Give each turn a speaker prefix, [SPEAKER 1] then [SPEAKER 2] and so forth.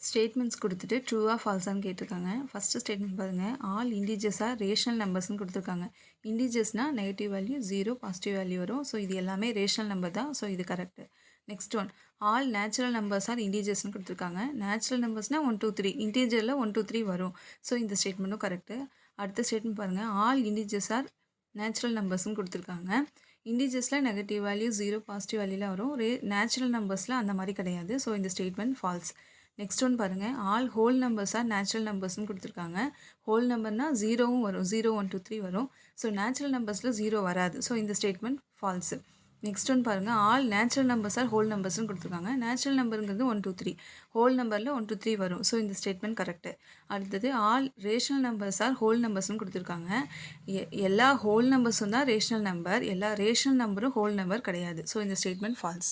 [SPEAKER 1] Statements கொடுத்துட்டு ட்ரூவா ஃபால்ஸான்னு கேட்டிருக்காங்க. ஃபஸ்ட்டு ஸ்டேட்மெண்ட் பாருங்கள். ஆல் இண்டீஜர்ஸ் ஆர் ரேஷனல் நம்பர்ஸ்னு கொடுத்துருக்காங்க. இண்டீஜர்ஸ்னால் நெகட்டிவ் வேல்யூ 0 பாசிட்டிவ் வேல்யூ வரும். ஸோ இது எல்லாமே ரேஷனல் நம்பர் தான். ஸோ இது correct. Next one, all natural numbers are இண்டீஜர்ஸ்னு கொடுத்துருக்காங்க. நேச்சுரல் நம்பர்ஸ்னால் 1 2 3 இன்டீஜரில் 1 2 3 வரும். ஸோ இந்த ஸ்டேட்மெண்ட்டும் கரெக்டு. அடுத்த ஸ்டேட்மெண்ட் பாருங்கள். ஆல் இண்டீஜர்ஸ் ஆர் நேச்சுரல் நம்பர்ஸ்னு கொடுத்துருக்காங்க. இண்டீஜர்ஸில் நெகட்டிவ் வேல்யூ 0 பாசிட்டிவ் வேல்யூலாம் வரும். நேச்சுரல் நம்பர்ஸில் அந்த மாதிரி கிடையாது. ஸோ இந்த ஸ்டேட்மெண்ட் ஃபால்ஸ். நெக்ஸ்ட் ஒன் பாருங்கள். All whole numbers are natural நம்பர்ஸ்னு கொடுத்துருக்காங்க. ஹோல் நம்பர்னால் 0வும் வரும். 0 1 2 3 வரும். ஸோ நேச்சுரல் நம்பர்ஸில் 0 வராது. ஸோ இந்த ஸ்டேட்மெண்ட் ஃபால்ஸு. நெக்ஸ்ட் ஒன் பாருங்கள். All natural numbers are whole நம்பர்ஸ்னு கொடுத்துருக்காங்க. நேச்சுரல் நம்பருங்கிறது 1 2 3, ஹோல் நம்பரில் 1 2 3 வரும். ஸோ இந்த ஸ்டேட்மெண்ட் கரெக்டு. அடுத்தது all rational numbers are whole நம்பர்ஸ்னு கொடுத்துருக்காங்க. எல்லா ஹோல் நம்பர்ஸும் தான் ரேஷனல் நம்பர், எல்லா ரேஷனல் நம்பரும் ஹோல் நம்பர் கிடையாது. ஸோ இந்த ஸ்டேட்மெண்ட் ஃபால்ஸ்.